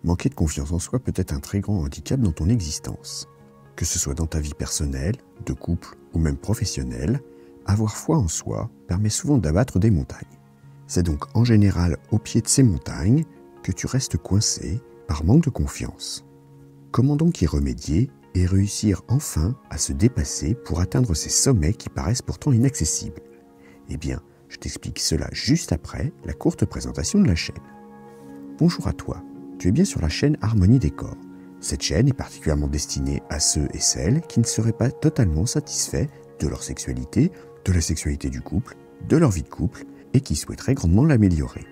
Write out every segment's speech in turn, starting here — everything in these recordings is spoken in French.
Manquer de confiance en soi peut être un très grand handicap dans ton existence. Que ce soit dans ta vie personnelle, de couple ou même professionnelle, avoir foi en soi permet souvent d'abattre des montagnes. C'est donc en général au pied de ces montagnes que tu restes coincé par manque de confiance. Comment donc y remédier et réussir enfin à se dépasser pour atteindre ces sommets qui paraissent pourtant inaccessibles? Eh bien, je t'explique cela juste après la courte présentation de la chaîne. Bonjour à toi, tu es bien sur la chaîne Harmonie Décor. Cette chaîne est particulièrement destinée à ceux et celles qui ne seraient pas totalement satisfaits de leur sexualité, de la sexualité du couple, de leur vie de couple et qui souhaiteraient grandement l'améliorer.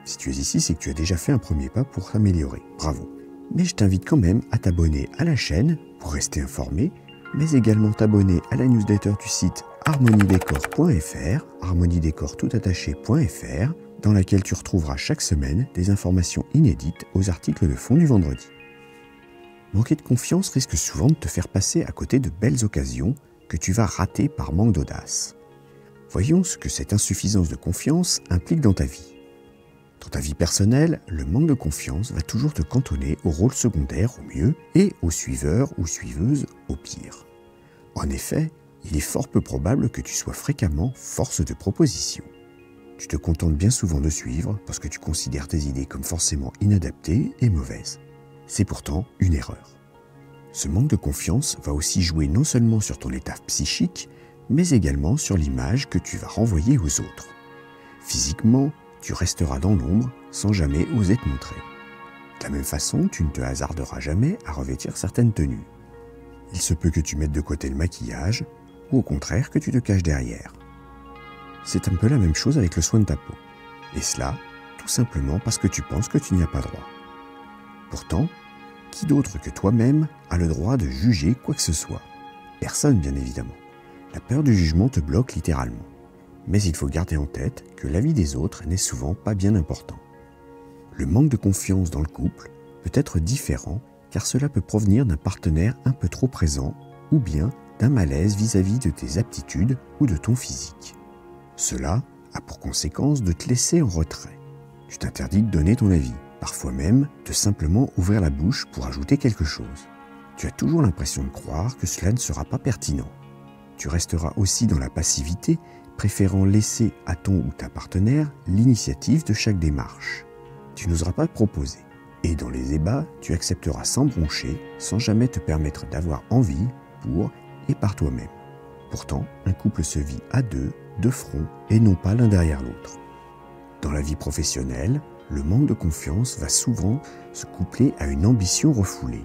Si tu es ici, c'est que tu as déjà fait un premier pas pour t'améliorer. Bravo. Mais je t'invite quand même à t'abonner à la chaîne pour rester informé, mais également t'abonner à la newsletter du site harmoniedécor.fr, harmoniedécor.fr, dans laquelle tu retrouveras chaque semaine des informations inédites aux articles de fond du vendredi. Manquer de confiance risque souvent de te faire passer à côté de belles occasions que tu vas rater par manque d'audace. Voyons ce que cette insuffisance de confiance implique dans ta vie. Dans ta vie personnelle, le manque de confiance va toujours te cantonner au rôle secondaire au mieux et au suiveur ou suiveuse au pire. En effet, il est fort peu probable que tu sois fréquemment force de proposition. Tu te contentes bien souvent de suivre parce que tu considères tes idées comme forcément inadaptées et mauvaises. C'est pourtant une erreur. Ce manque de confiance va aussi jouer non seulement sur ton état psychique, mais également sur l'image que tu vas renvoyer aux autres. Physiquement, tu resteras dans l'ombre sans jamais oser te montrer. De la même façon, tu ne te hasarderas jamais à revêtir certaines tenues. Il se peut que tu mettes de côté le maquillage, ou au contraire que tu te caches derrière. C'est un peu la même chose avec le soin de ta peau. Et cela, tout simplement parce que tu penses que tu n'y as pas droit. Pourtant, qui d'autre que toi-même a le droit de juger quoi que ce soit? Personne, bien évidemment. La peur du jugement te bloque littéralement. Mais il faut garder en tête que l'avis des autres n'est souvent pas bien important. Le manque de confiance dans le couple peut être différent car cela peut provenir d'un partenaire un peu trop présent ou bien d'un malaise vis-à-vis de tes aptitudes ou de ton physique. Cela a pour conséquence de te laisser en retrait. Tu t'interdis de donner ton avis, parfois même de simplement ouvrir la bouche pour ajouter quelque chose. Tu as toujours l'impression de croire que cela ne sera pas pertinent. Tu resteras aussi dans la passivité, préférant laisser à ton ou ta partenaire l'initiative de chaque démarche. Tu n'oseras pas te proposer. Et dans les débats, tu accepteras sans broncher, sans jamais te permettre d'avoir envie pour et par toi-même. Pourtant, un couple se vit à deux, de front, et non pas l'un derrière l'autre. Dans la vie professionnelle, le manque de confiance va souvent se coupler à une ambition refoulée.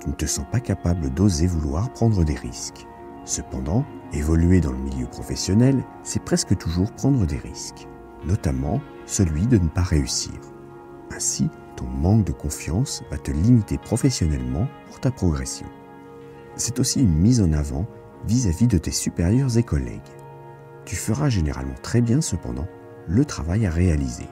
Tu ne te sens pas capable d'oser vouloir prendre des risques. Cependant, évoluer dans le milieu professionnel, c'est presque toujours prendre des risques, notamment celui de ne pas réussir. Ainsi, ton manque de confiance va te limiter professionnellement pour ta progression. C'est aussi une mise en avant vis-à-vis de tes supérieurs et collègues. Tu feras généralement très bien cependant le travail à réaliser.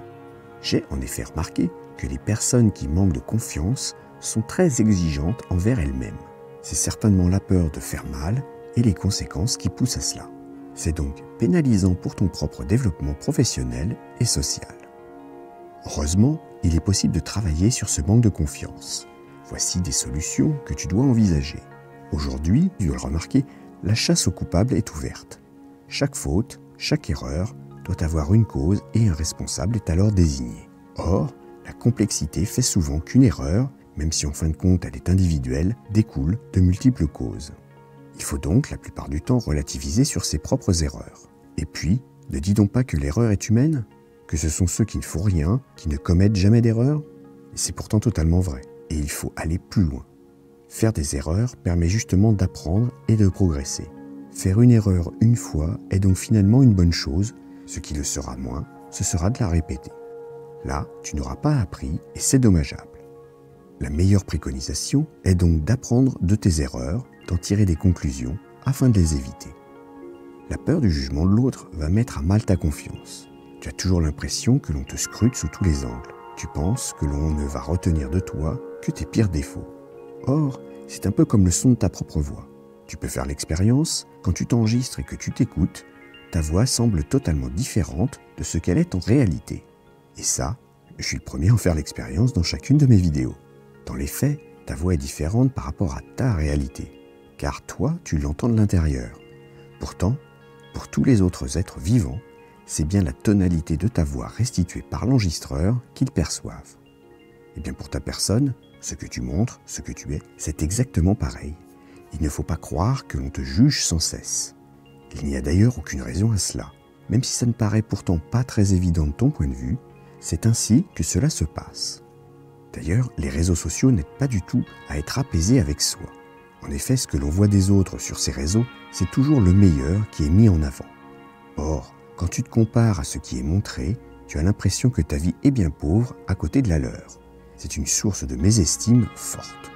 J'ai en effet remarqué que les personnes qui manquent de confiance sont très exigeantes envers elles-mêmes. C'est certainement la peur de faire mal et les conséquences qui poussent à cela. C'est donc pénalisant pour ton propre développement professionnel et social. Heureusement, il est possible de travailler sur ce manque de confiance. Voici des solutions que tu dois envisager. Aujourd'hui, tu dois le remarquer, la chasse aux coupables est ouverte. Chaque faute, chaque erreur doit avoir une cause et un responsable est alors désigné. Or, la complexité fait souvent qu'une erreur, même si en fin de compte elle est individuelle, découle de multiples causes. Il faut donc la plupart du temps relativiser sur ses propres erreurs. Et puis, ne dis donc pas que l'erreur est humaine, que ce sont ceux qui ne font rien, qui ne commettent jamais d'erreur. C'est pourtant totalement vrai, et il faut aller plus loin. Faire des erreurs permet justement d'apprendre et de progresser. Faire une erreur une fois est donc finalement une bonne chose, ce qui le sera moins, ce sera de la répéter. Là, tu n'auras pas appris et c'est dommageable. La meilleure préconisation est donc d'apprendre de tes erreurs, d'en tirer des conclusions afin de les éviter. La peur du jugement de l'autre va mettre à mal ta confiance. Tu as toujours l'impression que l'on te scrute sous tous les angles. Tu penses que l'on ne va retenir de toi que tes pires défauts. Or, c'est un peu comme le son de ta propre voix. Tu peux faire l'expérience, quand tu t'enregistres et que tu t'écoutes, ta voix semble totalement différente de ce qu'elle est en réalité. Et ça, je suis le premier à en faire l'expérience dans chacune de mes vidéos. Dans les faits, ta voix est différente par rapport à ta réalité, car toi, tu l'entends de l'intérieur. Pourtant, pour tous les autres êtres vivants, c'est bien la tonalité de ta voix restituée par l'enregistreur qu'ils perçoivent. Et bien pour ta personne, ce que tu montres, ce que tu es, c'est exactement pareil. Il ne faut pas croire que l'on te juge sans cesse. Il n'y a d'ailleurs aucune raison à cela. Même si ça ne paraît pourtant pas très évident de ton point de vue, c'est ainsi que cela se passe. D'ailleurs, les réseaux sociaux n'aident pas du tout à être apaisés avec soi. En effet, ce que l'on voit des autres sur ces réseaux, c'est toujours le meilleur qui est mis en avant. Or, quand tu te compares à ce qui est montré, tu as l'impression que ta vie est bien pauvre à côté de la leur. C'est une source de mésestime forte.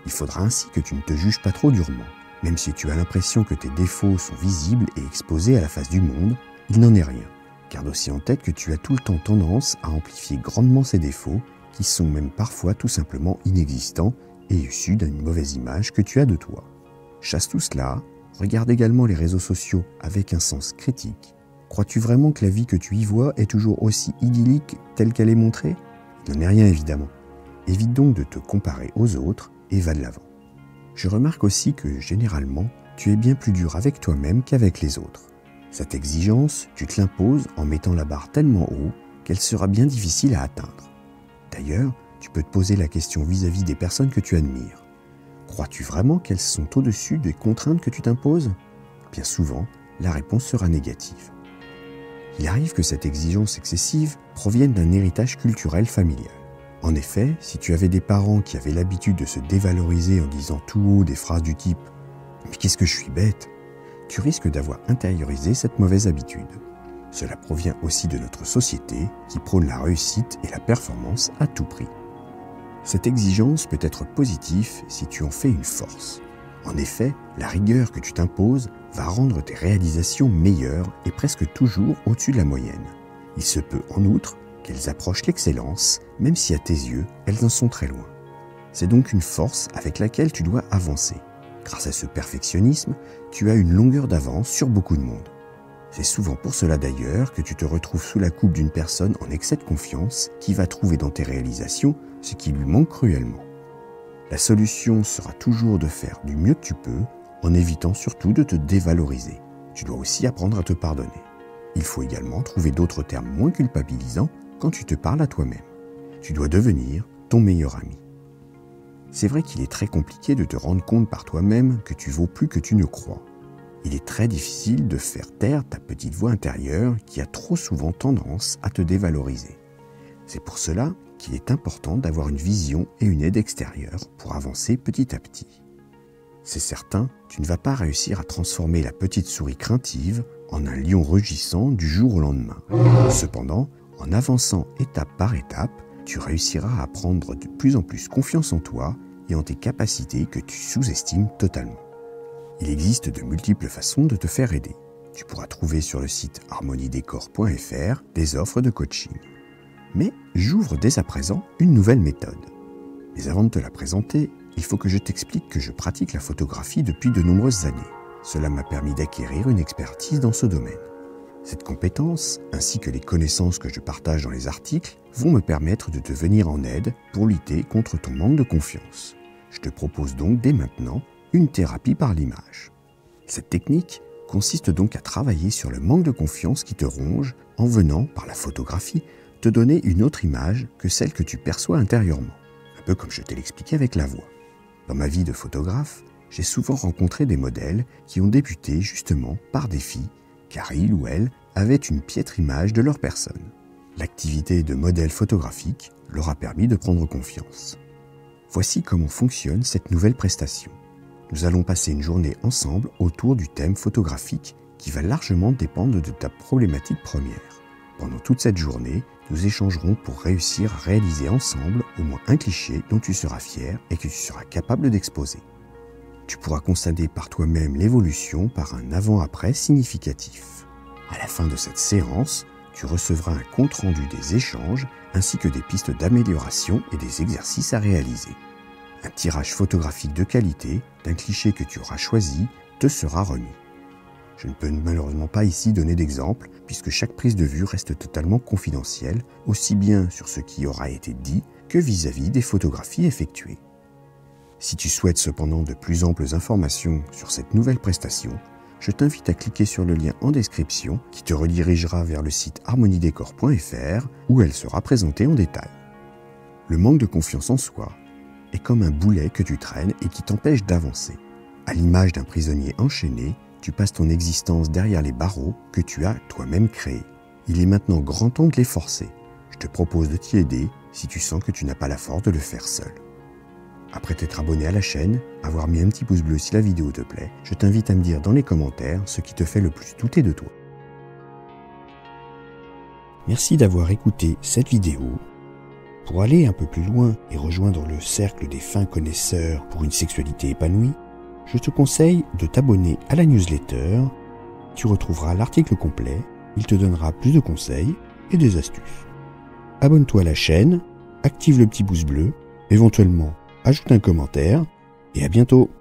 Il faudra ainsi que tu ne te juges pas trop durement. Même si tu as l'impression que tes défauts sont visibles et exposés à la face du monde, il n'en est rien. Garde aussi en tête que tu as tout le temps tendance à amplifier grandement ces défauts, qui sont même parfois tout simplement inexistants et issus d'une mauvaise image que tu as de toi. Chasse tout cela, regarde également les réseaux sociaux avec un sens critique. Crois-tu vraiment que la vie que tu y vois est toujours aussi idyllique telle qu'elle est montrée ? Il n'en est rien évidemment. Évite donc de te comparer aux autres et va de l'avant. Je remarque aussi que généralement, tu es bien plus dur avec toi-même qu'avec les autres. Cette exigence, tu te l'imposes en mettant la barre tellement haut qu'elle sera bien difficile à atteindre. D'ailleurs, tu peux te poser la question vis-à-vis des personnes que tu admires. Crois-tu vraiment qu'elles sont au-dessus des contraintes que tu t'imposes ? Bien souvent, la réponse sera négative. Il arrive que cette exigence excessive provienne d'un héritage culturel familial. En effet, si tu avais des parents qui avaient l'habitude de se dévaloriser en disant tout haut des phrases du type « Mais qu'est-ce que je suis bête ?» tu risques d'avoir intériorisé cette mauvaise habitude. Cela provient aussi de notre société qui prône la réussite et la performance à tout prix. Cette exigence peut être positive si tu en fais une force. En effet, la rigueur que tu t'imposes va rendre tes réalisations meilleures et presque toujours au-dessus de la moyenne. Il se peut en outre qu'elles approchent l'excellence, même si à tes yeux, elles en sont très loin. C'est donc une force avec laquelle tu dois avancer. Grâce à ce perfectionnisme, tu as une longueur d'avance sur beaucoup de monde. C'est souvent pour cela d'ailleurs que tu te retrouves sous la coupe d'une personne en excès de confiance qui va trouver dans tes réalisations ce qui lui manque cruellement. La solution sera toujours de faire du mieux que tu peux, en évitant surtout de te dévaloriser. Tu dois aussi apprendre à te pardonner. Il faut également trouver d'autres termes moins culpabilisants quand tu te parles à toi-même. Tu dois devenir ton meilleur ami. C'est vrai qu'il est très compliqué de te rendre compte par toi-même que tu vaux plus que tu ne crois. Il est très difficile de faire taire ta petite voix intérieure qui a trop souvent tendance à te dévaloriser. C'est pour cela qu'il est important d'avoir une vision et une aide extérieure pour avancer petit à petit. C'est certain, tu ne vas pas réussir à transformer la petite souris craintive en un lion rugissant du jour au lendemain. Cependant, en avançant étape par étape, tu réussiras à prendre de plus en plus confiance en toi et en tes capacités que tu sous-estimes totalement. Il existe de multiples façons de te faire aider. Tu pourras trouver sur le site harmoniedécor.fr des offres de coaching. Mais j'ouvre dès à présent une nouvelle méthode. Mais avant de te la présenter, il faut que je t'explique que je pratique la photographie depuis de nombreuses années. Cela m'a permis d'acquérir une expertise dans ce domaine. Cette compétence, ainsi que les connaissances que je partage dans les articles, vont me permettre de te venir en aide pour lutter contre ton manque de confiance. Je te propose donc dès maintenant une thérapie par l'image. Cette technique consiste donc à travailler sur le manque de confiance qui te ronge en venant, par la photographie, te donner une autre image que celle que tu perçois intérieurement, un peu comme je t'ai expliqué avec la voix. Dans ma vie de photographe, j'ai souvent rencontré des modèles qui ont débuté justement par défi, car il ou elle avait une piètre image de leur personne. L'activité de modèle photographique leur a permis de prendre confiance. Voici comment fonctionne cette nouvelle prestation. Nous allons passer une journée ensemble autour du thème photographique qui va largement dépendre de ta problématique première. Pendant toute cette journée, nous échangerons pour réussir à réaliser ensemble au moins un cliché dont tu seras fier et que tu seras capable d'exposer. Tu pourras constater par toi-même l'évolution par un avant-après significatif. À la fin de cette séance, tu recevras un compte-rendu des échanges ainsi que des pistes d'amélioration et des exercices à réaliser. Un tirage photographique de qualité d'un cliché que tu auras choisi te sera remis. Je ne peux malheureusement pas ici donner d'exemple puisque chaque prise de vue reste totalement confidentielle, aussi bien sur ce qui aura été dit que vis-à-vis des photographies effectuées. Si tu souhaites cependant de plus amples informations sur cette nouvelle prestation, je t'invite à cliquer sur le lien en description qui te redirigera vers le site harmoniedecor.fr où elle sera présentée en détail. Le manque de confiance en soi est comme un boulet que tu traînes et qui t'empêche d'avancer. À l'image d'un prisonnier enchaîné, tu passes ton existence derrière les barreaux que tu as toi-même créés. Il est maintenant grand temps de les forcer. Je te propose de t'y aider si tu sens que tu n'as pas la force de le faire seul. Après t'être abonné à la chaîne, avoir mis un petit pouce bleu si la vidéo te plaît, je t'invite à me dire dans les commentaires ce qui te fait le plus douter de toi. Merci d'avoir écouté cette vidéo. Pour aller un peu plus loin et rejoindre le cercle des fins connaisseurs pour une sexualité épanouie, je te conseille de t'abonner à la newsletter. Tu retrouveras l'article complet, il te donnera plus de conseils et des astuces. Abonne-toi à la chaîne, active le petit pouce bleu, éventuellement ajoute un commentaire et à bientôt.